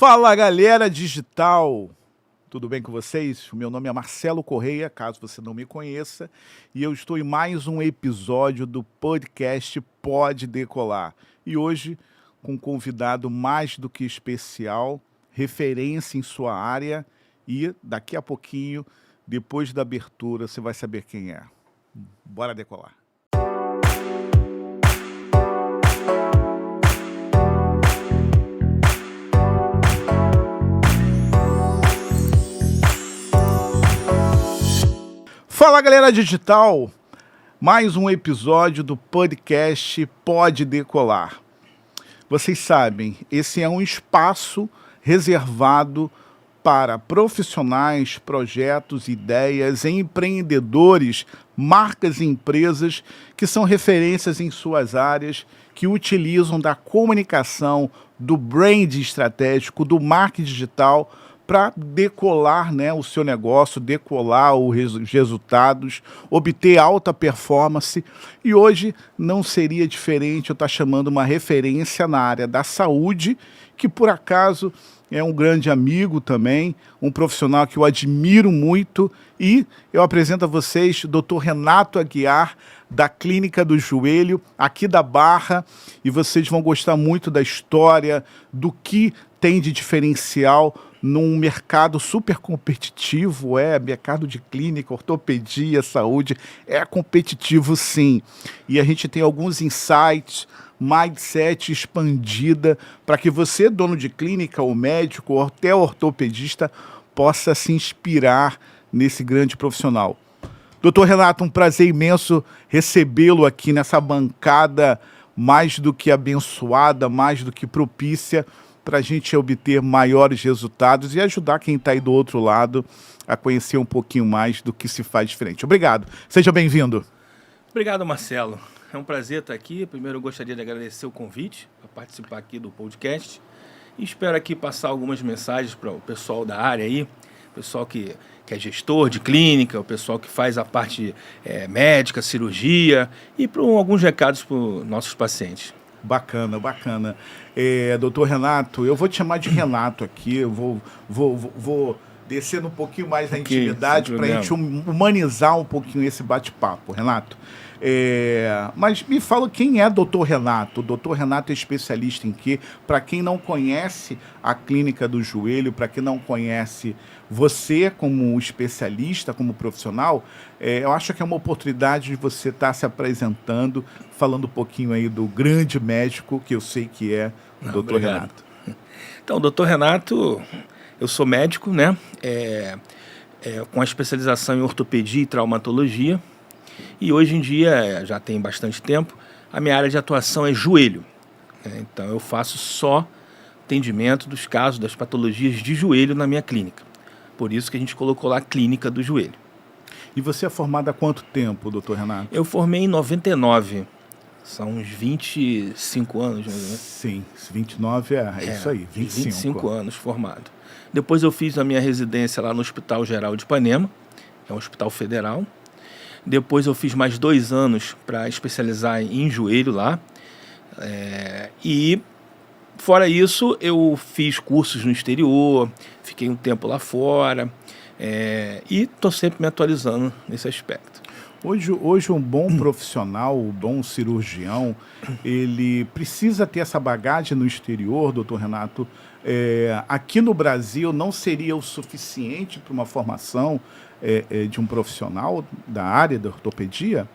Fala, galera digital! Tudo bem com vocês? O meu nome é Marcelo Correia, caso você não me conheça, e eu estou em mais um episódio do podcast Pode Decolar. E hoje, com um convidado mais do que especial, referência em sua área, e daqui a pouquinho, depois da abertura, você vai saber quem é. Bora decolar! Fala, galera digital! Mais um episódio do podcast Pode Decolar. Vocês sabem, esse é um espaço reservado para profissionais, projetos, ideias, empreendedores, marcas e empresas que são referências em suas áreas, que utilizam da comunicação, do brand estratégico, do marketing digital, para decolar, né, o seu negócio, decolar os resultados, obter alta performance. E hoje não seria diferente, eu estou chamando uma referência na área da saúde, que por acaso é um grande amigo também, um profissional que eu admiro muito, e eu apresento a vocês o Dr. Renato Aguiar, da Clínica do Joelho, aqui da Barra, e vocês vão gostar muito da história, do que tem de diferencial num mercado super competitivo, mercado de clínica, ortopedia, saúde, é competitivo sim. E a gente tem alguns insights, mindset expandida, para que você, dono de clínica, ou médico, ou até ortopedista, possa se inspirar nesse grande profissional. Doutor Renato, um prazer imenso recebê-lo aqui nessa bancada mais do que abençoada, mais do que propícia, para a gente obter maiores resultados e ajudar quem está aí do outro lado a conhecer um pouquinho mais do que se faz diferente. Obrigado. Seja bem-vindo. Obrigado, Marcelo. É um prazer estar aqui. Primeiro, eu gostaria de agradecer o convite para participar aqui do podcast. E espero aqui passar algumas mensagens para o pessoal da área aí, o pessoal que é gestor de clínica, o pessoal que faz a parte médica, cirurgia, e para alguns recados para os nossos pacientes. Bacana, bacana. Doutor Renato, eu vou te chamar de Renato aqui, eu vou descendo um pouquinho mais na intimidade para a gente humanizar um pouquinho esse bate-papo, Renato. Mas me fala quem é Dr. Renato. O Dr. Renato é especialista em quê? Para quem não conhece a Clínica do Joelho, para quem não conhece você como especialista, como profissional, eu acho que é uma oportunidade de você estar se apresentando, falando um pouquinho aí do grande médico que eu sei que é o Dr. Renato. Então, Dr. Renato, eu sou médico, né? Com a especialização em ortopedia e traumatologia. E hoje em dia, já tem bastante tempo, a minha área de atuação é joelho. Então eu faço só atendimento dos casos das patologias de joelho na minha clínica. Por isso que a gente colocou lá a Clínica do Joelho. E você é formado há quanto tempo, doutor Renato? Eu formei em 99. São uns 25 anos, mais ou menos. Sim, 29 é isso aí, 25 anos formado. Depois eu fiz a minha residência lá no Hospital Geral de Ipanema, que é um hospital federal. Depois eu fiz mais 2 anos para especializar em joelho lá. E fora isso, eu fiz cursos no exterior, fiquei um tempo lá fora e estou sempre me atualizando nesse aspecto. Hoje um bom profissional, um bom cirurgião, ele precisa ter essa bagagem no exterior, doutor Renato. Aqui no Brasil não seria o suficiente para uma formação de um profissional da área da ortopedia?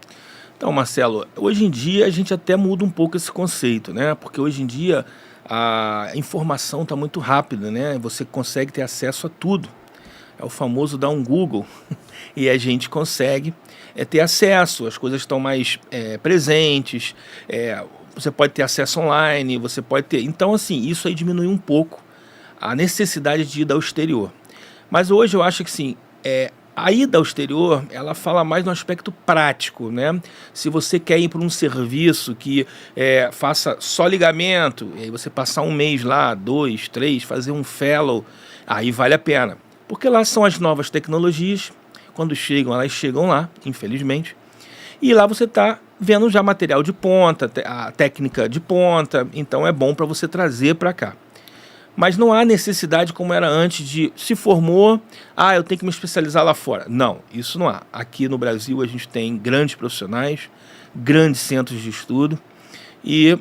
Então, Marcelo, hoje em dia a gente até muda um pouco esse conceito, né? Porque hoje em dia a informação está muito rápida, né? Você consegue ter acesso a tudo. É o famoso dar um Google e a gente consegue ter acesso, as coisas estão mais presentes, você pode ter acesso online, você pode ter... Então, assim, isso aí diminui um pouco a necessidade de ir ao exterior. Mas hoje eu acho que, sim, a ida ao exterior, ela fala mais no aspecto prático, né? Se você quer ir para um serviço que faça só ligamento, e aí você passar um mês lá, 2, 3, fazer um fellow, aí vale a pena. Porque lá são as novas tecnologias, quando chegam, elas chegam lá, infelizmente, e lá você está vendo já material de ponta, a técnica de ponta, então é bom para você trazer para cá. Mas não há necessidade como era antes de se formou, eu tenho que me especializar lá fora. Não, isso não há. Aqui no Brasil a gente tem grandes profissionais, grandes centros de estudo e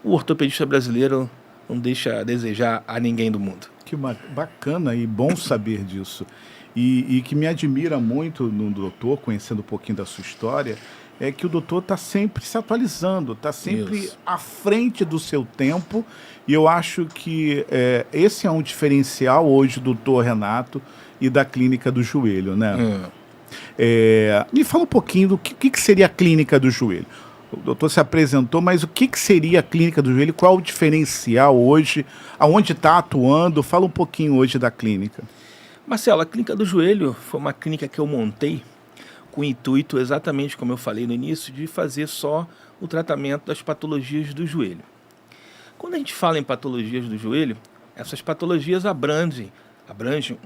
o ortopedista brasileiro não deixa a desejar a ninguém do mundo. Que bacana e bom saber disso. E que me admira muito no doutor, conhecendo um pouquinho da sua história, é que o doutor está sempre se atualizando, está sempre à frente do seu tempo, e eu acho que esse é um diferencial hoje do doutor Renato e da clínica do joelho, né? Me fala um pouquinho do que seria a clínica do joelho. O doutor se apresentou, mas o que seria a clínica do joelho? Qual o diferencial hoje? Aonde está atuando? Fala um pouquinho hoje da clínica. Marcelo, a clínica do joelho foi uma clínica que eu montei com o intuito, exatamente como eu falei no início, de fazer só o tratamento das patologias do joelho. Quando a gente fala em patologias do joelho, essas patologias abrangem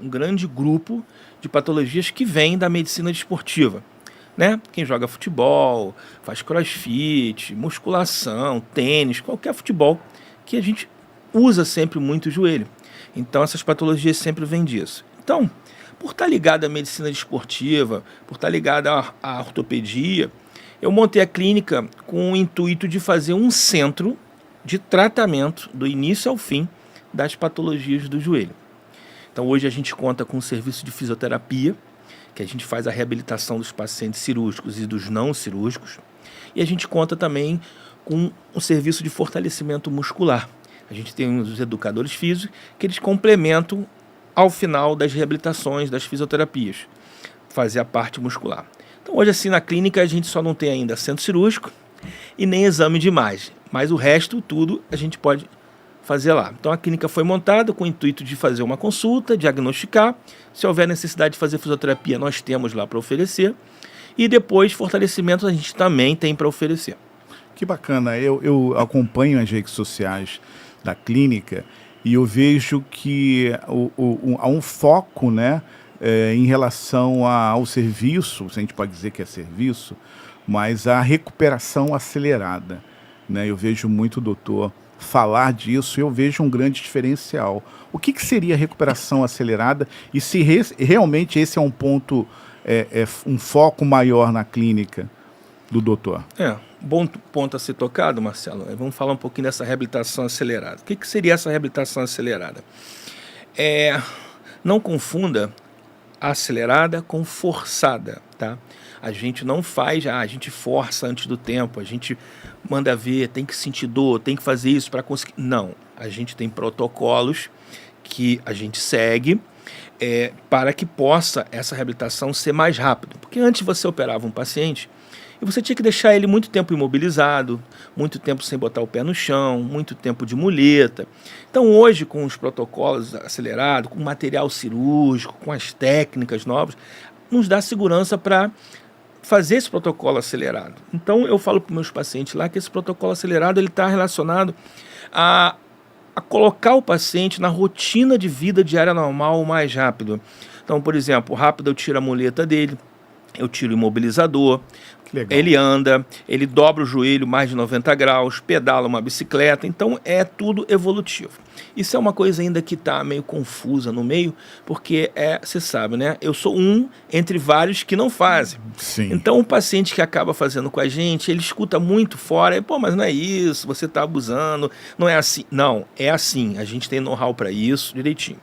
um grande grupo de patologias que vêm da medicina desportiva, né? Quem joga futebol, faz crossfit, musculação, tênis, qualquer futebol, que a gente usa sempre muito o joelho. Então essas patologias sempre vêm disso. Então, por estar ligado à medicina desportiva, por estar ligado à ortopedia, eu montei a clínica com o intuito de fazer um centro de tratamento do início ao fim das patologias do joelho. Então hoje a gente conta com um serviço de fisioterapia, que a gente faz a reabilitação dos pacientes cirúrgicos e dos não cirúrgicos, e a gente conta também com um serviço de fortalecimento muscular. A gente tem os educadores físicos que eles complementam ao final das reabilitações, das fisioterapias, fazer a parte muscular. Então hoje assim na clínica a gente só não tem ainda centro cirúrgico e nem exame de imagem, mas o resto tudo a gente pode fazer lá. Então a clínica foi montada com o intuito de fazer uma consulta, diagnosticar, se houver necessidade de fazer fisioterapia nós temos lá para oferecer e depois fortalecimento a gente também tem para oferecer. Que bacana, eu acompanho as redes sociais da clínica e eu vejo que há um foco, né, em relação ao serviço, se a gente pode dizer que é serviço, mas a recuperação acelerada, né? Eu vejo muito o doutor falar disso e eu vejo um grande diferencial. O que seria recuperação acelerada e se realmente esse é um ponto, um foco maior na clínica do doutor? Bom ponto a ser tocado, Marcelo. Vamos falar um pouquinho dessa reabilitação acelerada. O que seria essa reabilitação acelerada? Não confunda acelerada com forçada, tá? A gente não faz, a gente força antes do tempo, a gente manda ver, tem que sentir dor, tem que fazer isso para conseguir. Não, a gente tem protocolos que a gente segue para que possa essa reabilitação ser mais rápida. Porque antes você operava um paciente e você tinha que deixar ele muito tempo imobilizado, muito tempo sem botar o pé no chão, muito tempo de muleta. Então hoje, com os protocolos acelerados, com material cirúrgico, com as técnicas novas, nos dá segurança para fazer esse protocolo acelerado. Então eu falo para os meus pacientes lá que esse protocolo acelerado está relacionado a colocar o paciente na rotina de vida diária normal o mais rápido. Então, por exemplo, rápido eu tiro a muleta dele, eu tiro o imobilizador, ele anda, ele dobra o joelho mais de 90 graus, pedala uma bicicleta, então é tudo evolutivo. Isso é uma coisa ainda que está meio confusa no meio, porque você sabe, né? Eu sou um entre vários que não fazem. Sim. Então o paciente que acaba fazendo com a gente, ele escuta muito fora, mas não é isso, você está abusando, não é assim. Não, é assim, a gente tem know-how para isso direitinho.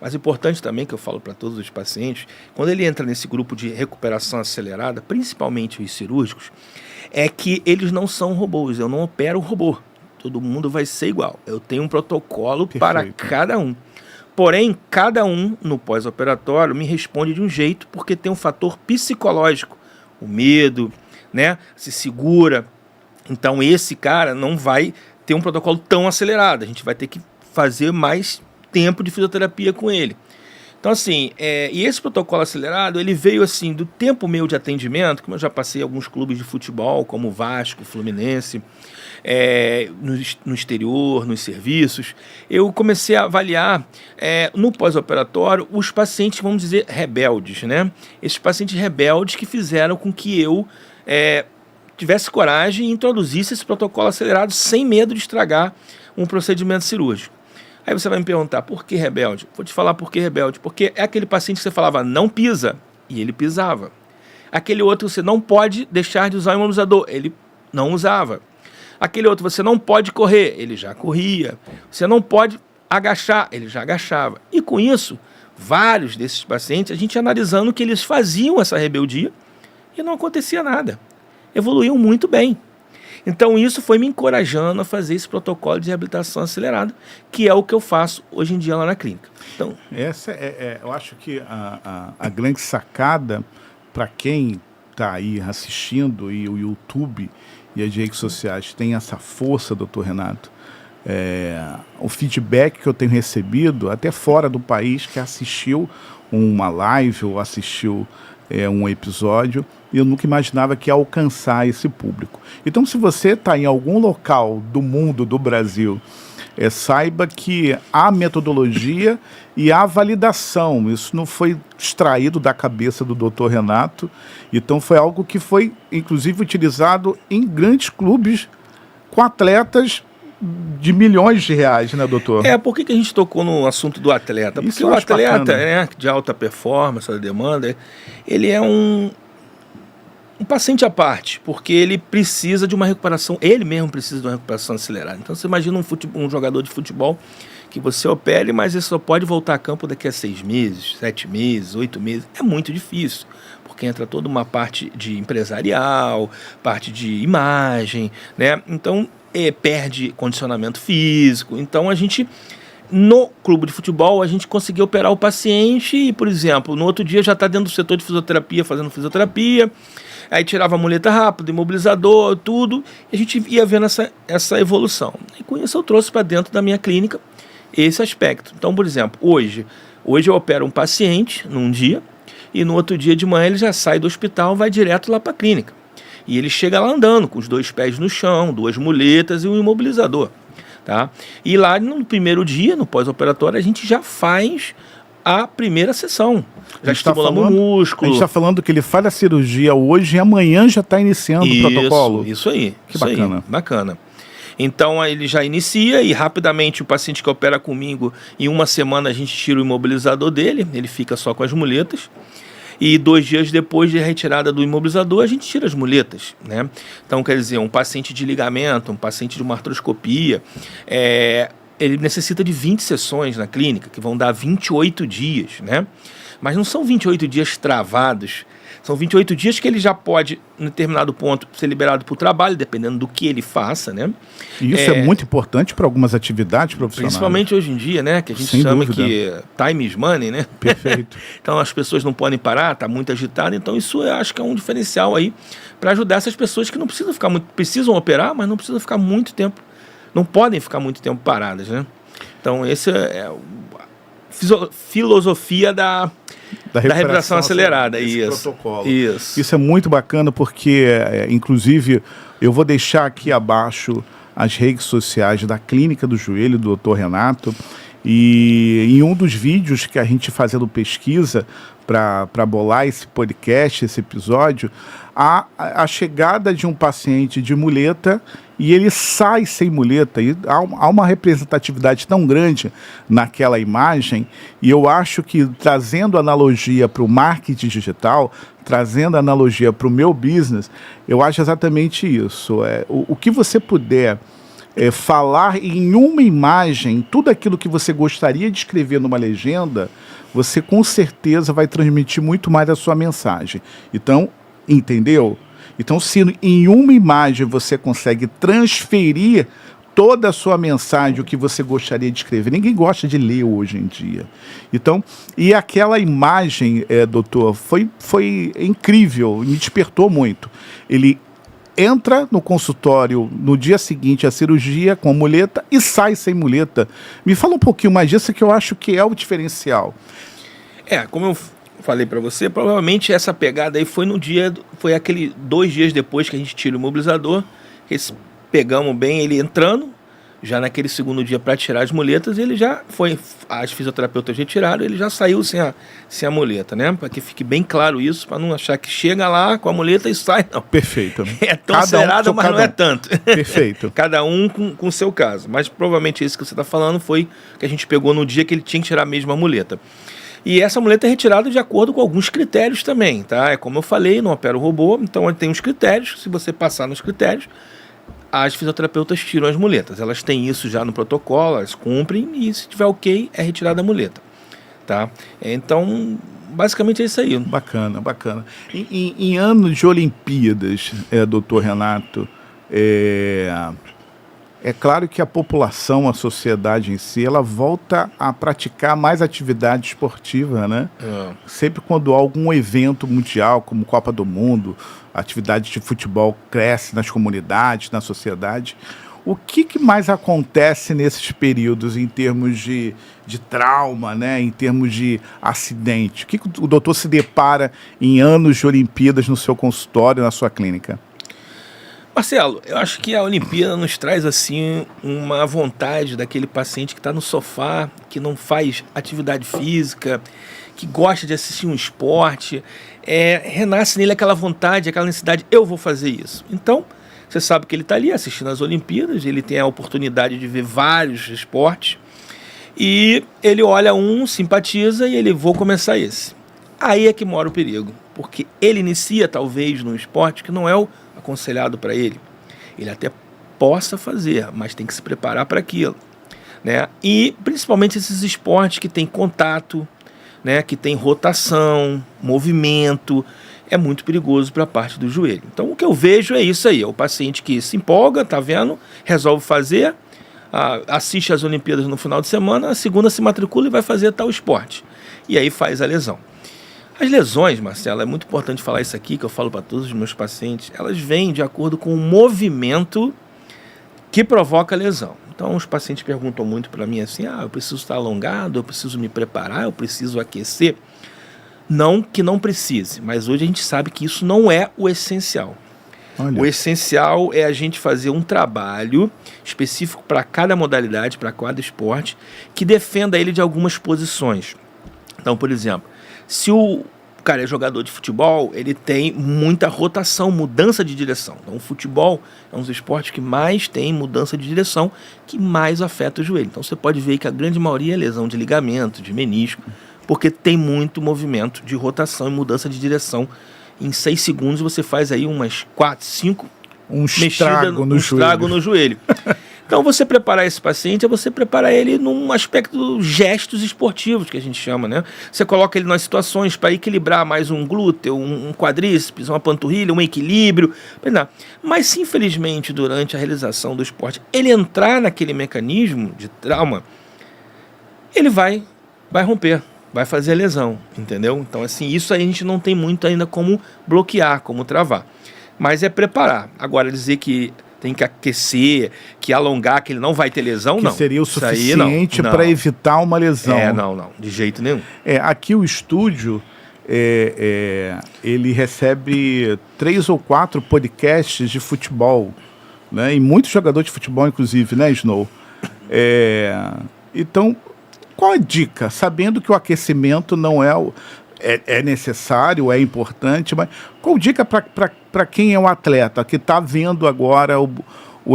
Mas importante também, que eu falo para todos os pacientes, quando ele entra nesse grupo de recuperação acelerada, principalmente os cirúrgicos, é que eles não são robôs, eu não opero robô, todo mundo vai ser igual, eu tenho um protocolo para cada um. Porém, cada um no pós-operatório me responde de um jeito, porque tem um fator psicológico, o medo, né, se segura. Então esse cara não vai ter um protocolo tão acelerado, a gente vai ter que fazer mais tempo de fisioterapia com ele. Então assim, e esse protocolo acelerado, ele veio assim, do tempo meu de atendimento, como eu já passei em alguns clubes de futebol, como Vasco, Fluminense, no exterior, nos serviços, eu comecei a avaliar no pós-operatório os pacientes, vamos dizer, rebeldes, né? Esses pacientes rebeldes que fizeram com que eu tivesse coragem e introduzisse esse protocolo acelerado sem medo de estragar um procedimento cirúrgico. Aí você vai me perguntar, por que rebelde? Vou te falar por que rebelde. Porque é aquele paciente que você falava, não pisa, e ele pisava. Aquele outro, você não pode deixar de usar o imobilizador, ele não usava. Aquele outro, você não pode correr, ele já corria. Você não pode agachar, ele já agachava. E com isso, vários desses pacientes, a gente analisando que eles faziam essa rebeldia e não acontecia nada. Evoluíam muito bem. Então isso foi me encorajando a fazer esse protocolo de reabilitação acelerada, que é o que eu faço hoje em dia lá na clínica. Então, essa eu acho que a grande sacada para quem está aí assistindo, e o YouTube e as redes sociais tem essa força, doutor Renato, o feedback que eu tenho recebido, até fora do país, que assistiu uma live ou assistiu um episódio, eu nunca imaginava que ia alcançar esse público. Então, se você está em algum local do mundo, do Brasil, saiba que há metodologia e há validação. Isso não foi extraído da cabeça do Dr. Renato, então foi algo que foi, inclusive, utilizado em grandes clubes com atletas de milhões de reais, né, doutor? Por que a gente tocou no assunto do atleta? Porque o atleta, de alta performance, a demanda, ele é um paciente à parte, porque ele precisa de uma recuperação, ele mesmo precisa de uma recuperação acelerada. Então você imagina um jogador de futebol que você opere, mas ele só pode voltar a campo daqui a 6 meses, 7 meses, 8 meses. É muito difícil, porque entra toda uma parte de empresarial, parte de imagem, né? Então perde condicionamento físico. Então a gente, no clube de futebol, a gente conseguiu operar o paciente e, por exemplo, no outro dia já está dentro do setor de fisioterapia, fazendo fisioterapia, aí tirava a muleta rápido, imobilizador, tudo, e a gente ia vendo essa evolução. E com isso eu trouxe para dentro da minha clínica esse aspecto. Então, por exemplo, hoje eu opero um paciente num dia, e no outro dia de manhã ele já sai do hospital, vai direto lá para a clínica. E ele chega lá andando, com os 2 pés no chão, 2 muletas e um imobilizador. Tá? E lá no primeiro dia, no pós-operatório, a gente já faz a primeira sessão. Já estimulamos o músculo. A gente está falando que ele faz a cirurgia hoje e amanhã já está iniciando o protocolo. Isso aí. Que bacana. Aí, bacana. Então aí ele já inicia e rapidamente o paciente que opera comigo, em 1 semana a gente tira o imobilizador dele, ele fica só com as muletas. E 2 dias depois de retirada do imobilizador, a gente tira as muletas, né? Então, quer dizer, um paciente de ligamento, um paciente de uma artroscopia, ele necessita de 20 sessões na clínica, que vão dar 28 dias, né? Mas não são 28 dias travados, são 28 dias que ele já pode, em determinado ponto, ser liberado para o trabalho, dependendo do que ele faça, né? E isso é muito importante para algumas atividades profissionais. Principalmente hoje em dia, né? Que a gente chama que time is money, né? Perfeito. Então as pessoas não podem parar, está muito agitado. Então isso eu acho que é um diferencial aí para ajudar essas pessoas que não precisam operar, mas não precisam ficar muito tempo, não podem ficar muito tempo paradas, né? Então essa é a filosofia da recuperação acelerada. Isso. Protocolo. Isso é muito bacana porque, inclusive, eu vou deixar aqui abaixo as redes sociais da Clínica do Joelho, do Dr. Renato, e em um dos vídeos que a gente fazendo pesquisa para bolar esse podcast, esse episódio, a chegada de um paciente de muleta e ele sai sem muleta, e há uma representatividade tão grande naquela imagem, e eu acho que, trazendo analogia para o marketing digital, trazendo analogia para o meu business, eu acho exatamente isso. O que você puder falar em uma imagem, tudo aquilo que você gostaria de escrever numa legenda, você com certeza vai transmitir muito mais a sua mensagem. Então, entendeu? Então, se em uma imagem você consegue transferir toda a sua mensagem, o que você gostaria de escrever, ninguém gosta de ler hoje em dia. Então, e aquela imagem, doutor, foi incrível, me despertou muito. Ele entra no consultório no dia seguinte à cirurgia com a muleta e sai sem muleta. Me fala um pouquinho mais disso, que eu acho que é o diferencial. Como eu falei para você, provavelmente essa pegada aí foi aquele 2 dias depois que a gente tira o imobilizador, pegamos bem ele entrando, já naquele segundo dia para tirar as muletas, ele já foi, as fisioterapeutas retiraram, ele já saiu sem a muleta, né? Para que fique bem claro isso, para não achar que chega lá com a muleta e sai, não. Perfeito. É tão acelerado, mas não é tanto. Perfeito. Cada um com o seu caso. Mas provavelmente esse que você está falando foi que a gente pegou no dia que ele tinha que tirar mesmo a muleta. E essa muleta é retirada de acordo com alguns critérios também, tá? É como eu falei, não opera o robô, então tem uns critérios, se você passar nos critérios, as fisioterapeutas tiram as muletas. Elas têm isso já no protocolo, elas cumprem, e se tiver ok, é retirada a muleta, tá? Então, basicamente é isso aí. Bacana, bacana. Em anos de Olimpíadas, doutor Renato, é claro que a população, a sociedade em si, ela volta a praticar mais atividade esportiva, né? Sempre quando há algum evento mundial, como Copa do Mundo, a atividade de futebol cresce nas comunidades, na sociedade. O que mais acontece nesses períodos em termos de trauma, né? Em termos de acidente? O que o doutor se depara em anos de Olimpíadas no seu consultório, na sua clínica? Marcelo, eu acho que a Olimpíada nos traz assim uma vontade daquele paciente que está no sofá, que não faz atividade física, que gosta de assistir um esporte, renasce nele aquela vontade, aquela necessidade, eu vou fazer isso. Então, você sabe que ele está ali assistindo as Olimpíadas, ele tem a oportunidade de ver vários esportes, e ele olha um, simpatiza e ele, vou começar esse. Aí é que mora o perigo, porque ele inicia talvez num esporte que não é o aconselhado para ele. Ele até possa fazer, mas tem que se preparar para aquilo, né? E principalmente esses esportes que tem contato, né? Que tem rotação, movimento, é muito perigoso para a parte do joelho. Então o que eu vejo é isso aí, é o paciente que se empolga, tá vendo, resolve fazer, assiste às Olimpíadas no final de semana, a segunda se matricula e vai fazer tal esporte. E aí faz a lesão. As lesões, Marcelo, é muito importante falar isso aqui, que eu falo para todos os meus pacientes, elas vêm de acordo com o movimento que provoca a lesão. Então, os pacientes perguntam muito para mim assim, eu preciso estar alongado, eu preciso me preparar, eu preciso aquecer. Não que não precise, mas hoje a gente sabe que isso não é o essencial. Olha. O essencial é a gente fazer um trabalho específico para cada modalidade, para cada esporte, que defenda ele de algumas posições. Então, por exemplo, se o cara é jogador de futebol, ele tem muita rotação, mudança de direção. Então, o futebol é um dos esportes que mais tem mudança de direção, que mais afeta o joelho. Então, você pode ver que a grande maioria é lesão de ligamento, de menisco, porque tem muito movimento de rotação e mudança de direção. Em 6 segundos, você faz aí umas 4, 5 estrago no joelho. Então, você preparar esse paciente é você preparar ele num aspecto gestos esportivos, que a gente chama, né? Você coloca ele nas situações para equilibrar mais um glúteo, um quadríceps, uma panturrilha, um equilíbrio. Mas, se infelizmente, durante a realização do esporte, ele entrar naquele mecanismo de trauma, ele vai romper, vai fazer a lesão, entendeu? Então, assim, isso aí a gente não tem muito ainda como bloquear, como travar. Mas é preparar. Agora, dizer que tem que aquecer, que alongar, que ele não vai ter lesão, não. Que seria o suficiente para evitar uma lesão. Não, de jeito nenhum. Aqui o estúdio, ele recebe 3 ou 4 podcasts de futebol, né? E muitos jogadores de futebol, inclusive, né, Snow? Então, qual a dica? Sabendo que o aquecimento não é necessário, é importante, mas qual dica para quem é um atleta que está vendo agora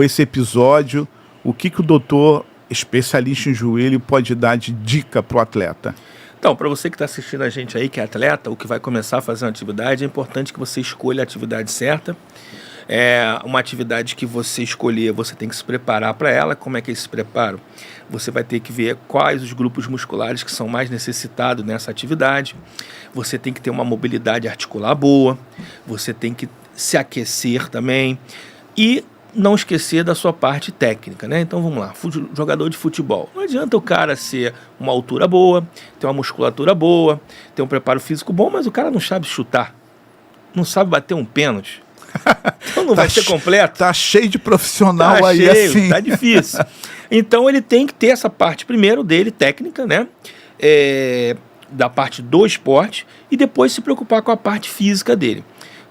esse episódio? O que o doutor, especialista em joelho, pode dar de dica para o atleta? Então, para você que está assistindo a gente aí, que é atleta, ou que vai começar a fazer uma atividade, é importante que você escolha a atividade certa. Uma atividade que você escolher, você tem que se preparar para ela. Como é que é esse preparo? Você vai ter que ver quais os grupos musculares que são mais necessitados nessa atividade. Você tem que ter uma mobilidade articular boa. Você tem que se aquecer também. E não esquecer da sua parte técnica, né? Então vamos lá, jogador de futebol. Não adianta o cara ser uma altura boa, ter uma musculatura boa, ter um preparo físico bom, mas o cara não sabe chutar, não sabe bater um pênalti. Então não vai ser completo. Tá cheio de profissional aí, assim. Tá difícil. Então ele tem que ter essa parte primeiro dele, técnica, né? Da parte do esporte, e depois se preocupar com a parte física dele.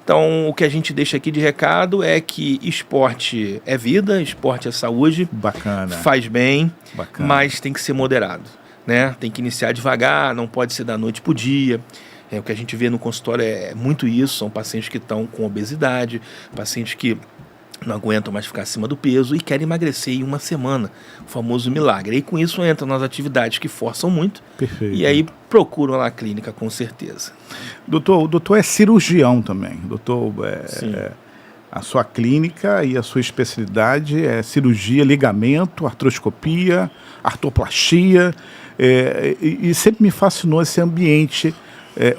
Então, o que a gente deixa aqui de recado é que esporte é vida, esporte é saúde. Bacana. Faz bem, Bacana. mas tem que ser moderado, né? Tem que iniciar devagar, não pode ser da noite para o dia. O que a gente vê no consultório é muito isso, são pacientes que estão com obesidade, pacientes que não aguentam mais ficar acima do peso e querem emagrecer em uma semana, o famoso milagre. E com isso entram nas atividades que forçam muito. Perfeito. E aí procuram lá a clínica com certeza. Doutor, o doutor é cirurgião também. Doutor, Sim. a sua clínica e a sua especialidade é cirurgia, ligamento, artroscopia, artroplastia, e sempre me fascinou esse ambiente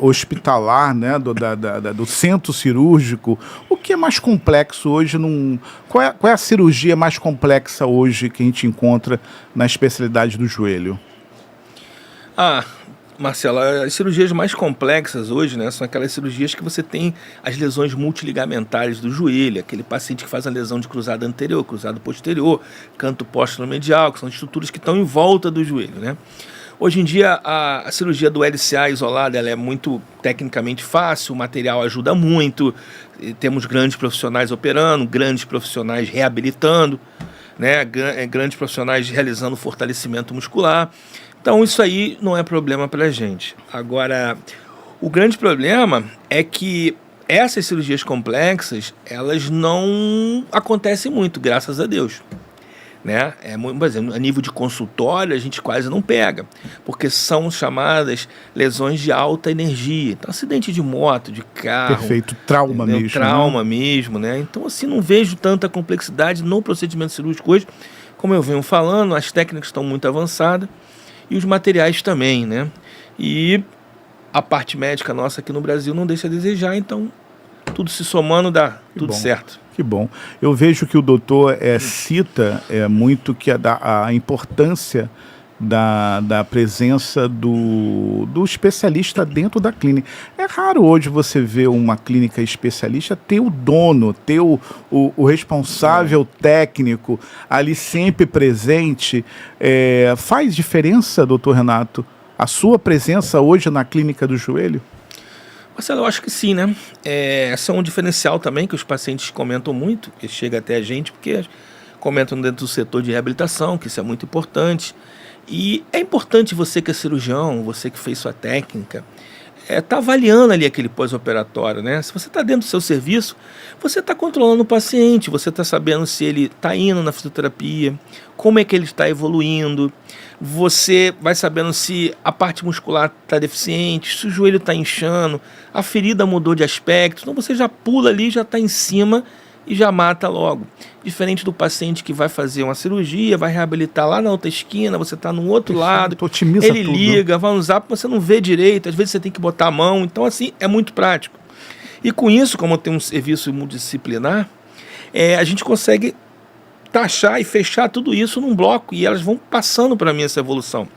hospitalar, né, do centro cirúrgico. O que é mais complexo hoje? Qual é a cirurgia mais complexa hoje que a gente encontra na especialidade do joelho? Marcelo, as cirurgias mais complexas hoje, né, são aquelas cirurgias que você tem as lesões multiligamentares do joelho, aquele paciente que faz a lesão de cruzado anterior, cruzado posterior, canto posteromedial, que são estruturas que estão em volta do joelho, né? Hoje em dia, a cirurgia do LCA isolada ela é muito tecnicamente fácil, o material ajuda muito, temos grandes profissionais operando, grandes profissionais reabilitando, né, grandes profissionais realizando fortalecimento muscular. Então, isso aí não é problema para a gente. Agora, o grande problema é que essas cirurgias complexas, elas não acontecem muito, graças a Deus. Né? Por exemplo, a nível de consultório a gente quase não pega, porque são chamadas lesões de alta energia. Então, acidente de moto, de carro. Perfeito, trauma mesmo. Trauma mesmo, né? Então, assim, não vejo tanta complexidade no procedimento cirúrgico hoje. Como eu venho falando, as técnicas estão muito avançadas e os materiais também, né? E a parte médica nossa aqui no Brasil não deixa a desejar, então tudo se somando dá tudo certo. Que bom. Eu vejo que o doutor cita muito que a importância da presença do especialista dentro da clínica. É raro hoje você ver uma clínica especialista ter o dono, ter o responsável técnico ali sempre presente. Faz diferença, doutor Renato, a sua presença hoje na clínica do joelho? Marcelo, eu acho que sim, né? Esse é um diferencial também que os pacientes comentam muito, que chega até a gente, porque comentam dentro do setor de reabilitação, que isso é muito importante. E é importante você que é cirurgião, você que fez sua técnica, tá avaliando ali aquele pós-operatório, né? Se você está dentro do seu serviço, você está controlando o paciente, você está sabendo se ele está indo na fisioterapia, como é que ele está evoluindo, você vai sabendo se a parte muscular está deficiente, se o joelho está inchando, a ferida mudou de aspecto, então você já pula ali, já está em cima e já mata logo. Diferente do paciente que vai fazer uma cirurgia, vai reabilitar lá na outra esquina, você está no outro lado, ele liga, vai usar, você não vê direito, às vezes você tem que botar a mão, então assim, é muito prático. E com isso, como tem um serviço multidisciplinar, a gente consegue taxar e fechar tudo isso num bloco e elas vão passando para mim essa evolução.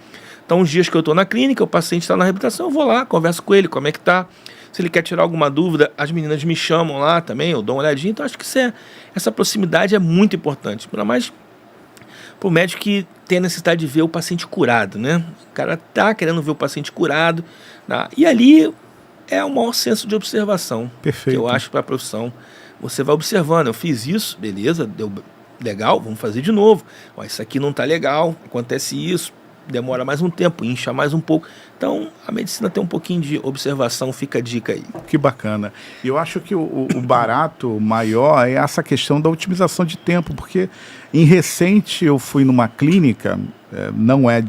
Então, os dias que eu estou na clínica, o paciente está na reabilitação, eu vou lá, converso com ele, como é que está. Se ele quer tirar alguma dúvida, as meninas me chamam lá também, eu dou uma olhadinha. Então, acho que essa proximidade é muito importante. Para mais para o médico que tem a necessidade de ver o paciente curado, né? O cara está querendo ver o paciente curado. Tá? E ali é o maior senso de observação. Perfeito. Que eu acho para a profissão. Você vai observando, eu fiz isso, beleza, deu legal, vamos fazer de novo. Isso aqui não está legal, acontece isso, demora mais um tempo, incha mais um pouco. Então, a medicina tem um pouquinho de observação, fica a dica aí. Que bacana. Eu acho que o barato maior é essa questão da otimização de tempo, porque em recente eu fui numa clínica, não é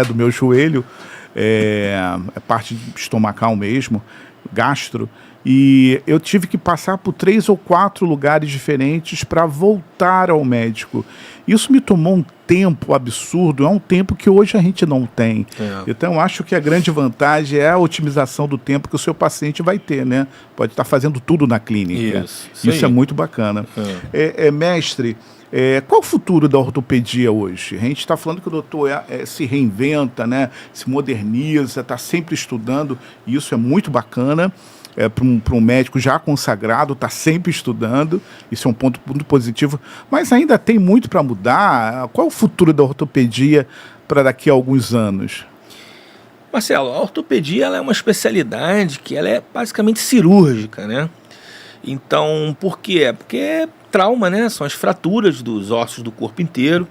do meu joelho, é parte estomacal mesmo, gastro, e eu tive que passar por 3 ou 4 lugares diferentes para voltar ao médico. Isso me tomou um tempo absurdo, é um tempo que hoje a gente não tem. Então, acho que a grande vantagem é a otimização do tempo que o seu paciente vai ter, né? Pode estar fazendo tudo na clínica. Isso é muito bacana. Mestre, qual o futuro da ortopedia hoje? A gente está falando que o doutor se reinventa, né? Se moderniza, está sempre estudando, e isso é muito bacana. Para um médico já consagrado, está sempre estudando, isso é um ponto muito positivo, mas ainda tem muito para mudar. Qual é o futuro da ortopedia para daqui a alguns anos? Marcelo, a ortopedia ela é uma especialidade que ela é basicamente cirúrgica, né? Então, por quê? Porque é trauma, né? São as fraturas dos ossos do corpo inteiro,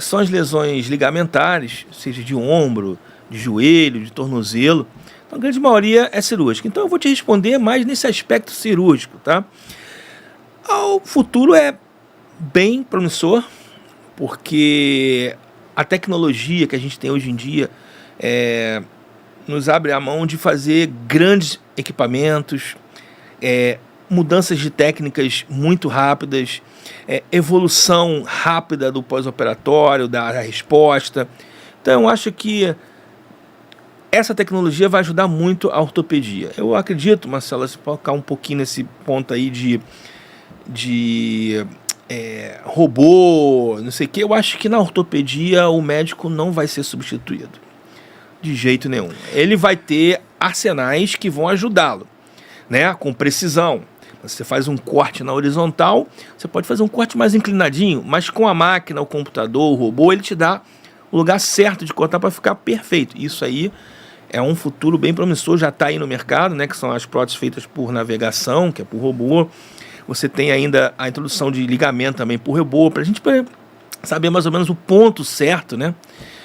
são as lesões ligamentares, seja de ombro, de joelho, de tornozelo. Então, a grande maioria é cirúrgica. Então, eu vou te responder mais nesse aspecto cirúrgico, tá? O futuro é bem promissor, porque a tecnologia que a gente tem hoje em dia nos abre a mão de fazer grandes equipamentos, mudanças de técnicas muito rápidas, evolução rápida do pós-operatório, da resposta. Então, eu acho que essa tecnologia vai ajudar muito a ortopedia. Eu acredito, Marcelo, se focar um pouquinho nesse ponto aí de robô, não sei o que, eu acho que na ortopedia o médico não vai ser substituído. De jeito nenhum. Ele vai ter arsenais que vão ajudá-lo, né, com precisão. Você faz um corte na horizontal, você pode fazer um corte mais inclinadinho, mas com a máquina, o computador, o robô, ele te dá o lugar certo de cortar para ficar perfeito. Isso aí é um futuro bem promissor, já está aí no mercado, né, que são as próteses feitas por navegação, que é por robô. Você tem ainda a introdução de ligamento também por robô, para a gente saber mais ou menos o ponto certo, né?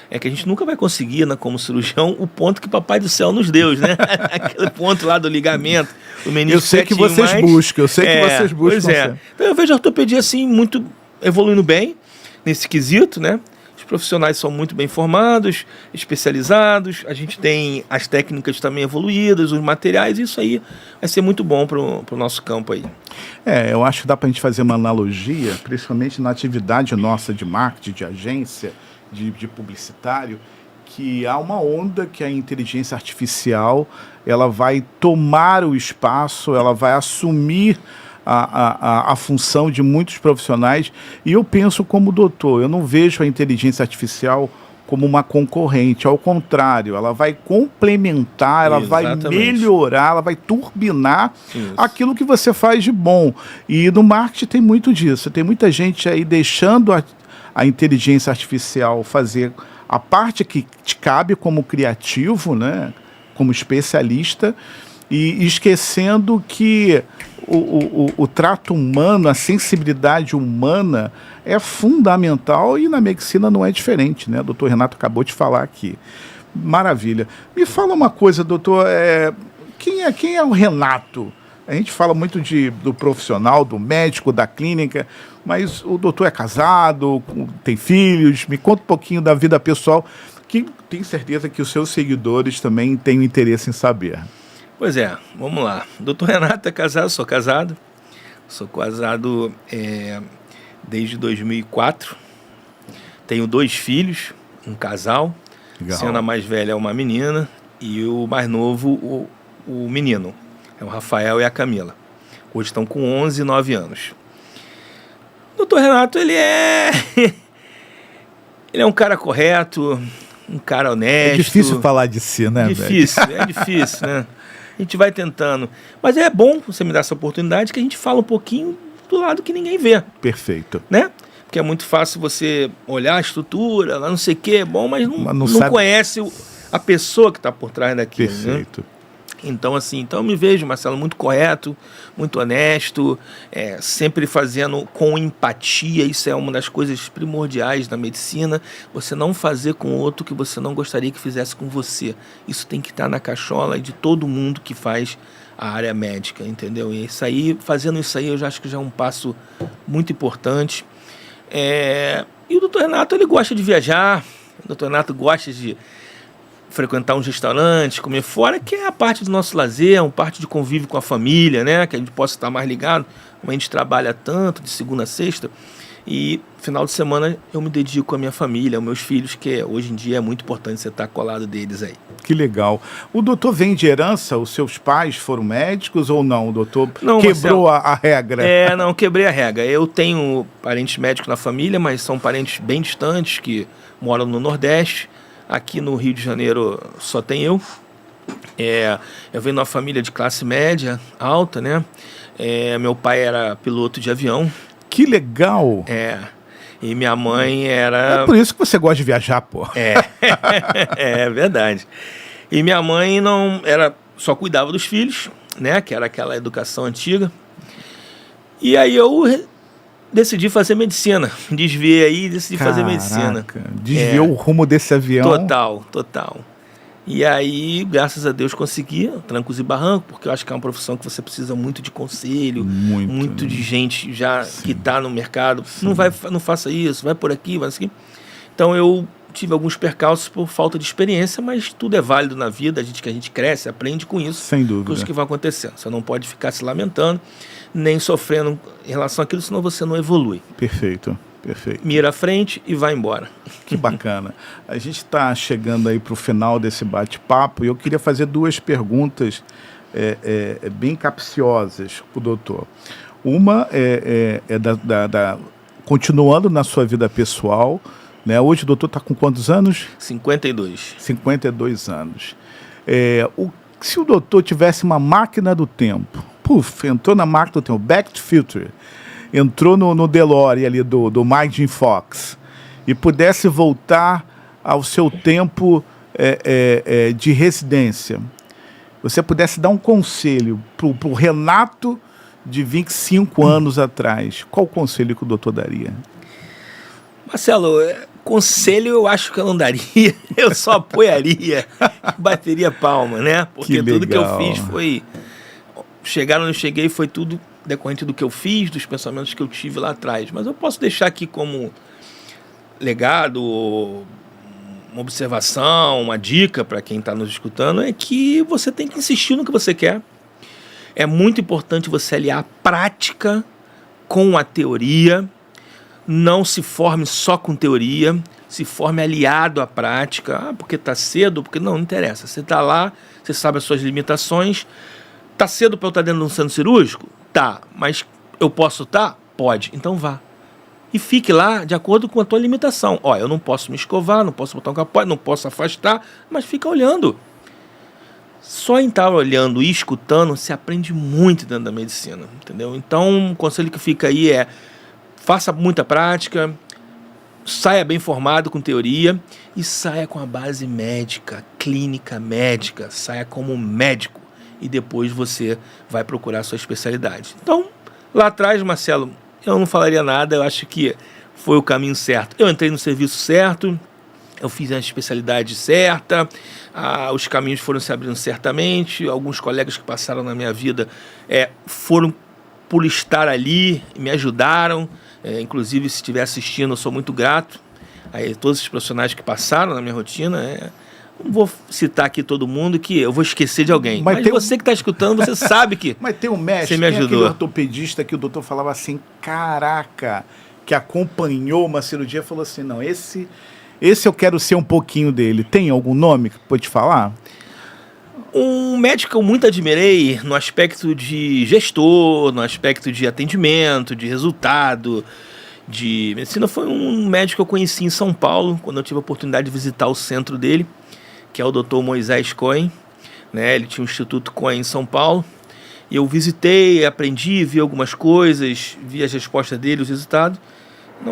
É que a gente nunca vai conseguir, né, como cirurgião, o ponto que o Papai do Céu nos deu, né? Aquele ponto lá do ligamento, do menisco. Eu sei que vocês buscam, eu sei que vocês buscam. Pois é. Então eu vejo a ortopedia assim, muito evoluindo bem nesse quesito, né? Os profissionais são muito bem formados, especializados, a gente tem as técnicas também evoluídas, os materiais, isso aí vai ser muito bom para o nosso campo aí. Eu acho que dá para a gente fazer uma analogia, principalmente na atividade nossa de marketing, de agência, de publicitário, que há uma onda que a inteligência artificial ela vai tomar o espaço, ela vai assumir a função de muitos profissionais, e eu penso como doutor, eu não vejo a inteligência artificial como uma concorrente, ao contrário, ela vai complementar, ela vai melhorar, ela vai turbinar aquilo que você faz de bom. E no marketing tem muito disso, tem muita gente aí deixando a inteligência artificial fazer a parte que te cabe como criativo, né, como especialista, e esquecendo que o trato humano, a sensibilidade humana é fundamental, e na medicina não é diferente, né? O doutor Renato acabou de falar aqui. Maravilha. Me fala uma coisa, doutor, quem é o Renato? A gente fala muito do profissional, do médico, da clínica, mas o doutor é casado, tem filhos, me conta um pouquinho da vida pessoal, que tenho certeza que os seus seguidores também têm interesse em saber. Pois é, vamos lá. Doutor Renato é casado, sou casado desde 2004, tenho 2 filhos, um casal, sendo a mais velha é uma menina e o mais novo o menino, é o Rafael e a Camila. Hoje estão com 11 e 9 anos. O doutor Renato, ele é um cara correto, um cara honesto. É difícil falar de si, né? É difícil, né? A gente vai tentando. Mas é bom você me dar essa oportunidade que a gente fala um pouquinho do lado que ninguém vê. Perfeito. Né? Porque é muito fácil você olhar a estrutura, lá não sei o que, é bom, mas não conhece a pessoa que está por trás daquilo. Perfeito. Né? Então, assim, eu me vejo, Marcelo, muito correto, muito honesto, sempre fazendo com empatia. Isso é uma das coisas primordiais da medicina, você não fazer com o outro o que você não gostaria que fizesse com você. Isso tem que estar na cachola de todo mundo que faz a área médica, entendeu? E fazendo isso aí, eu já acho que já é um passo muito importante. E o doutor Renato, ele gosta de viajar, o doutor Renato gosta de frequentar uns restaurantes, comer fora, que é a parte do nosso lazer, uma parte de convívio com a família, né? Que a gente possa estar mais ligado, como a gente trabalha tanto, de segunda a sexta, e final de semana eu me dedico à minha família, aos meus filhos, que hoje em dia é muito importante você estar colado deles aí. Que legal. O doutor vem de herança? Os seus pais foram médicos ou não? O doutor quebrou a regra? Não, quebrei a regra. Eu tenho parentes médicos na família, mas são parentes bem distantes, que moram no Nordeste. Aqui no Rio de Janeiro só tem eu. Eu venho de uma família de classe média, alta, né? Meu pai era piloto de avião. Que legal! E minha mãe era... É por isso que você gosta de viajar, pô. É verdade. E minha mãe só cuidava dos filhos. né? Que era aquela educação antiga. E aí eu decidi fazer medicina. Desviei aí e decidi fazer medicina. Desviou o rumo desse avião. Total. E aí, graças a Deus, consegui, trancos e barrancos, porque eu acho que é uma profissão que você precisa muito de conselho, muito de gente já que está no mercado. Não faça isso, vai por aqui, vai assim. Então eu tive alguns percalços por falta de experiência, mas tudo é válido na vida, que a gente cresce, aprende com isso. Sem dúvida. Com isso que vai acontecendo. Você não pode ficar se lamentando, nem sofrendo em relação àquilo, senão você não evolui. Perfeito. Mira à frente e vai embora. Que bacana. A gente está chegando aí para o final desse bate-papo e eu queria fazer 2 perguntas bem capciosas para o doutor. Uma continuando na sua vida pessoal, né? Hoje o doutor está com quantos anos? 52. 52 anos. Se o doutor tivesse uma máquina do tempo, entrou na máquina do tempo, Back to Future, entrou no DeLorean ali do Martin Fox e pudesse voltar ao seu tempo de residência, você pudesse dar um conselho para o Renato de 25 anos atrás, qual conselho que o doutor daria? Marcelo, conselho eu acho que eu não daria, eu só apoiaria, bateria palma, né? Porque tudo que eu fiz foi... Chegar onde eu cheguei foi tudo decorrente do que eu fiz, dos pensamentos que eu tive lá atrás. Mas eu posso deixar aqui como legado, uma observação, uma dica para quem está nos escutando, é que você tem que insistir no que você quer. É muito importante você aliar a prática com a teoria. Não se forme só com teoria, se forme aliado à prática. Porque está cedo, porque não interessa. Você está lá, você sabe as suas limitações. Está cedo para eu estar dentro de um centro cirúrgico? Tá, mas eu posso estar? Pode, então vá. E fique lá de acordo com a tua limitação. Eu não posso me escovar, não posso botar um capote, não posso afastar, mas fica olhando. Só em estar olhando e escutando, se aprende muito dentro da medicina, entendeu? Então, o conselho que fica aí é, faça muita prática, saia bem formado com teoria e saia com a base médica, clínica médica, saia como médico. E depois você vai procurar a sua especialidade. Então, lá atrás, Marcelo, eu não falaria nada, eu acho que foi o caminho certo. Eu entrei no serviço certo, eu fiz a especialidade certa, os caminhos foram se abrindo certamente, alguns colegas que passaram na minha vida foram por estar ali, me ajudaram, inclusive se estiver assistindo, eu sou muito grato a todos esses profissionais que passaram na minha rotina, não vou citar aqui todo mundo que eu vou esquecer de alguém. Mas você que está escutando, você sabe que mas tem um mestre, você me ajudou. Tem aquele ortopedista que o doutor falava assim, caraca, que acompanhou uma cirurgia, falou assim, não, esse eu quero ser um pouquinho dele. Tem algum nome que pode falar? Um médico que eu muito admirei no aspecto de gestor, no aspecto de atendimento, de resultado, de medicina, foi um médico que eu conheci em São Paulo, quando eu tive a oportunidade de visitar o centro dele, que é o Dr. Moisés Cohen, né? Ele tinha um Instituto Cohen em São Paulo, e eu visitei, aprendi, vi algumas coisas, vi as respostas dele, os resultados,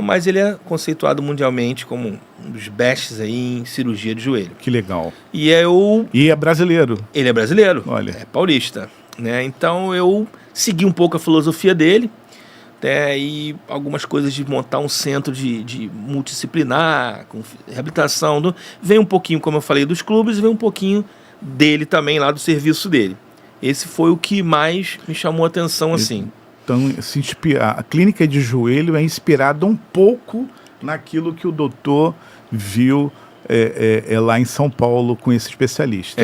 mas ele é conceituado mundialmente como um dos bestes aí em cirurgia de joelho. Que legal. E é brasileiro. Ele é brasileiro, olha, é paulista, né? Então eu segui um pouco a filosofia dele, e algumas coisas de montar um centro de multidisciplinar, com reabilitação. Vem um pouquinho, como eu falei, dos clubes, e vem um pouquinho dele também, lá do serviço dele. Esse foi o que mais me chamou a atenção, assim. Então, a clínica de joelho é inspirada um pouco naquilo que o doutor viu lá em São Paulo com esse especialista.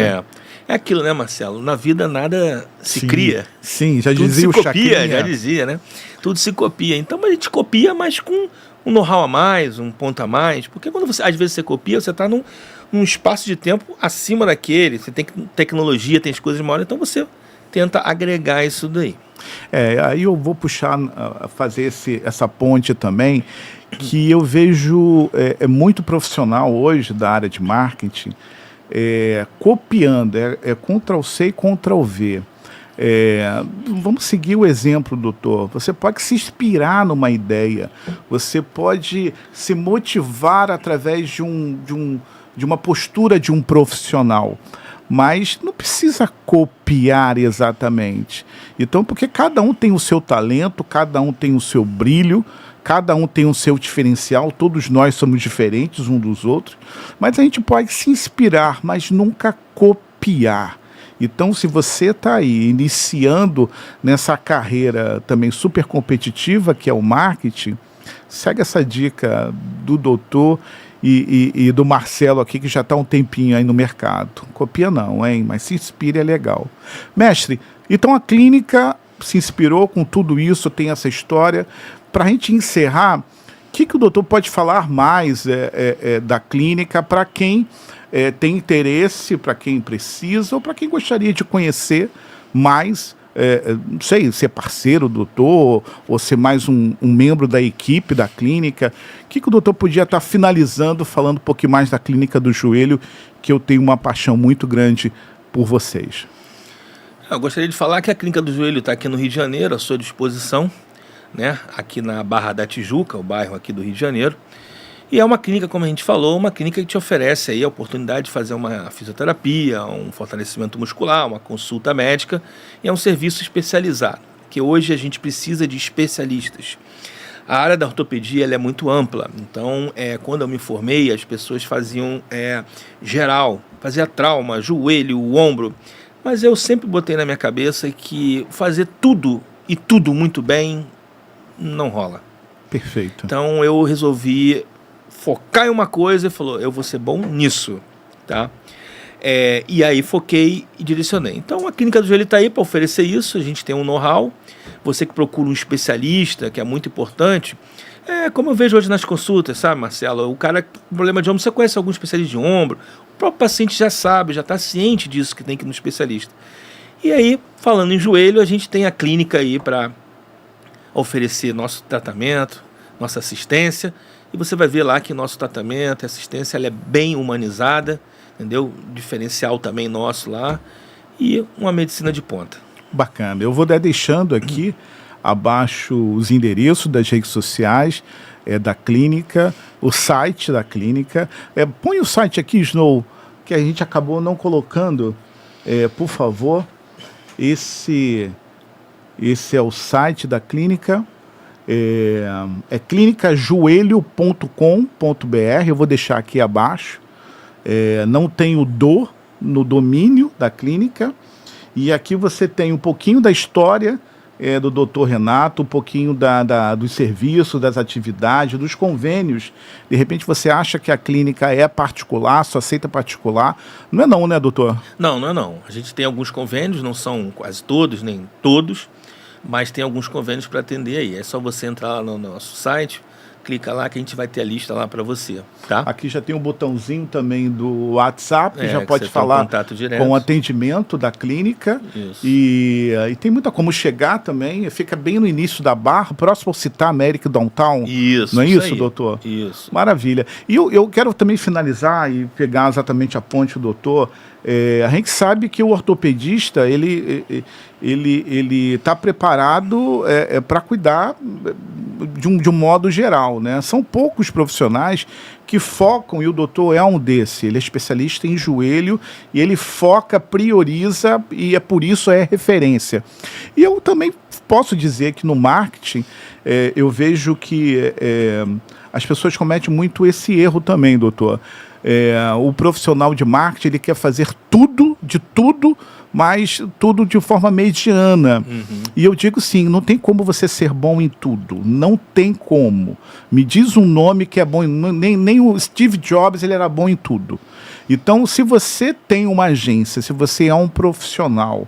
É aquilo, né, Marcelo? Na vida nada se cria. Sim, já tudo dizia o Chacrinha. Tudo se copia, já dizia, né? Tudo se copia. Então a gente copia, mas com um know-how a mais, um ponto a mais. Porque quando às vezes você copia, você está num espaço de tempo acima daquele. Você tem tecnologia, tem as coisas maiores, então você tenta agregar isso daí. Aí eu vou fazer essa ponte também, que eu vejo muito profissional hoje da área de marketing, copiando, Ctrl+C e Ctrl+V. Vamos seguir o exemplo, doutor. Você pode se inspirar numa ideia, você pode se motivar através de uma postura de um profissional, mas não precisa copiar exatamente. Então, porque cada um tem o seu talento, cada um tem o seu brilho, cada um tem o seu diferencial, todos nós somos diferentes uns dos outros, mas a gente pode se inspirar, mas nunca copiar. Então, se você está aí iniciando nessa carreira também super competitiva, que é o marketing, segue essa dica do doutor e do Marcelo aqui, que já está um tempinho aí no mercado. Copia não, hein? Mas se inspire, é legal. Mestre, então a clínica se inspirou com tudo isso, tem essa história. Para a gente encerrar, o que o doutor pode falar mais da clínica para quem tem interesse, para quem precisa ou para quem gostaria de conhecer mais, não sei, ser parceiro do doutor ou ser mais um membro da equipe da clínica? O que o doutor podia estar finalizando, falando um pouquinho mais da clínica do joelho, que eu tenho uma paixão muito grande por vocês? Eu gostaria de falar que a clínica do joelho está aqui no Rio de Janeiro, à sua disposição, né? Aqui na Barra da Tijuca, o bairro aqui do Rio de Janeiro. E é uma clínica, como a gente falou, uma clínica que te oferece aí a oportunidade de fazer uma fisioterapia, um fortalecimento muscular, uma consulta médica, e é um serviço especializado, que hoje a gente precisa de especialistas. A área da ortopedia ela é muito ampla, então quando eu me formei, as pessoas faziam geral, fazia trauma, joelho, o ombro, mas eu sempre botei na minha cabeça que fazer tudo e tudo muito bem não rola. Perfeito. Então eu resolvi focar em uma coisa e falou, eu vou ser bom nisso, tá? E aí foquei e direcionei. Então a clínica do joelho está aí para oferecer isso, a gente tem um know-how. Você que procura um especialista, que é muito importante, como eu vejo hoje nas consultas, sabe, Marcelo? O cara com problema de ombro, você conhece algum especialista de ombro? O próprio paciente já sabe, já está ciente disso, que tem que ir no especialista. E aí, falando em joelho, a gente tem a clínica aí para oferecer nosso tratamento, nossa assistência, e você vai ver lá que nosso tratamento e assistência ela é bem humanizada, entendeu? Diferencial também nosso lá, e uma medicina de ponta. Bacana. Eu vou deixando aqui abaixo os endereços das redes sociais da clínica, o site da clínica. Põe o site aqui, Snow, que a gente acabou não colocando, por favor. Esse é o site da clínica. É clinicajoelho.com.br. Eu vou deixar aqui abaixo. Não tem o no domínio da clínica. E aqui você tem um pouquinho da história do Dr. Renato, um pouquinho do serviço, das atividades, dos convênios. De repente você acha que a clínica é particular, só aceita particular. Não é não, né, doutor? Não, não é não. A gente tem alguns convênios, não são quase todos, nem todos, mas tem alguns convênios para atender aí. É só você entrar lá no nosso site, clica lá que a gente vai ter a lista lá para você, tá? Aqui já tem um botãozinho também do WhatsApp, que já que pode falar com o atendimento da clínica. Isso. E tem muita como chegar também, fica bem no início da barra, próximo ao Citar América Downtown. Isso. Não é isso, aí, doutor? Isso. Maravilha. E eu quero também finalizar e pegar exatamente a ponte do doutor. A gente sabe que o ortopedista, ele está preparado para cuidar de um modo geral, né? São poucos profissionais que focam, e o doutor é um desse. Ele é especialista em joelho e ele foca, prioriza, e por isso é referência. E eu também posso dizer que no marketing eu vejo que as pessoas cometem muito esse erro também, doutor. O profissional de marketing, ele quer fazer tudo, de tudo, mas tudo de forma mediana. Uhum. E eu digo sim, não tem como você ser bom em tudo. Não tem como. Me diz um nome que é bom, nem o Steve Jobs ele era bom em tudo. Então, se você tem uma agência, se você é um profissional,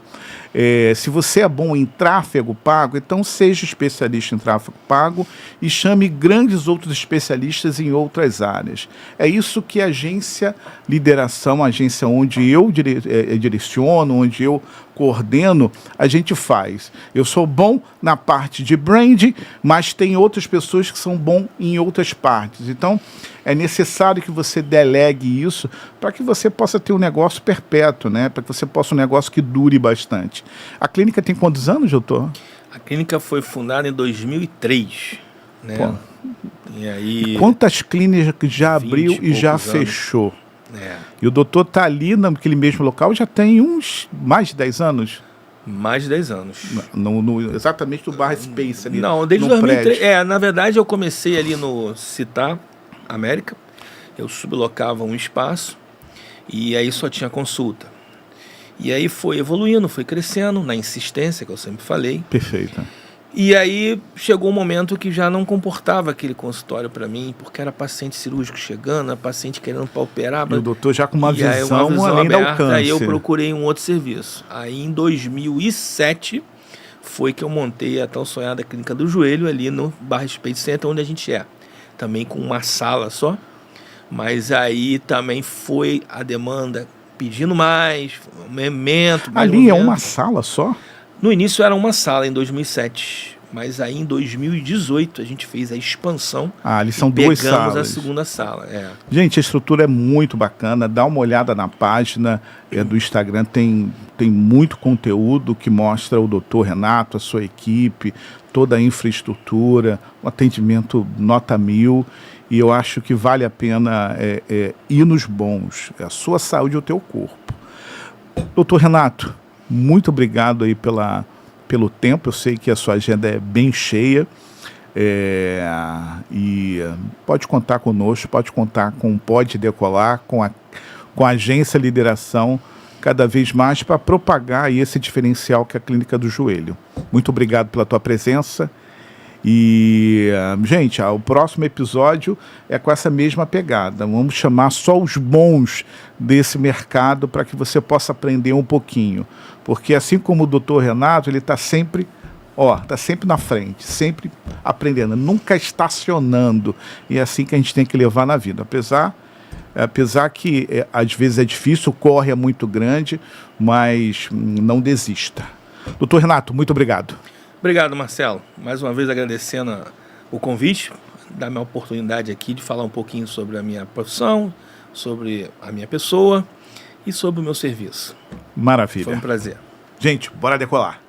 se você é bom em tráfego pago, então seja especialista em tráfego pago e chame grandes outros especialistas em outras áreas. É isso que a agência Lideração, a agência onde eu direciono, onde eu coordeno, a gente faz. Eu sou bom na parte de brand, mas tem outras pessoas que são bom em outras partes. Então, é necessário que você delegue isso para que você possa ter um negócio perpétuo, né? Para que você possa um negócio que dure bastante. A clínica tem quantos anos, doutor? A clínica foi fundada em 2003, né? Pô. E aí... Quantas clínicas já abriu e já anos. fechou? É. E o doutor está ali naquele mesmo local já tem uns mais de 10 anos. Mais de 10 anos. Exatamente no Barra Space ali. Não, desde no 2003. prédio. Na verdade eu comecei ali no Citar América. Eu sublocava um espaço e aí só tinha consulta. E aí foi evoluindo, foi crescendo, na insistência que eu sempre falei. Perfeito. E aí chegou um momento que já não comportava aquele consultório para mim, porque era paciente cirúrgico chegando, paciente querendo para operar. E o doutor já com uma e aí, visão além do aberta, alcance. Aí eu procurei um outro serviço. Aí em 2007 foi que eu montei a tão sonhada Clínica do Joelho ali no Barra Space Center, onde a gente é. Também com uma sala só, mas aí também foi a demanda pedindo mais, mais Ali momento. é uma sala só? No início era uma sala em 2007, mas aí em 2018 a gente fez a expansão. Ali são duas pegamos salas. a segunda sala. Gente, a estrutura é muito bacana. Dá uma olhada na página do Instagram. Tem muito conteúdo que mostra o doutor Renato, a sua equipe, toda a infraestrutura, um atendimento nota 1000. E eu acho que vale a pena ir nos bons. É a sua saúde e o teu corpo. Doutor Renato, muito obrigado aí pelo tempo. Eu sei que a sua agenda é bem cheia. E pode contar conosco, pode contar com o Pode Decolar, com a agência Lideração, cada vez mais para propagar aí esse diferencial que é a Clínica do Joelho. Muito obrigado pela tua presença. E, gente, o próximo episódio é com essa mesma pegada. Vamos chamar só os bons desse mercado para que você possa aprender um pouquinho. Porque assim como o doutor Renato, ele está sempre, na frente, sempre aprendendo, nunca estacionando. E é assim que a gente tem que levar na vida. Apesar que às vezes é difícil, o corre é muito grande, mas não desista. Doutor Renato, muito obrigado. Obrigado, Marcelo. Mais uma vez agradecendo o convite, dar minha oportunidade aqui de falar um pouquinho sobre a minha profissão, sobre a minha pessoa e sobre o meu serviço. Maravilha. Foi um prazer. Gente, bora decolar.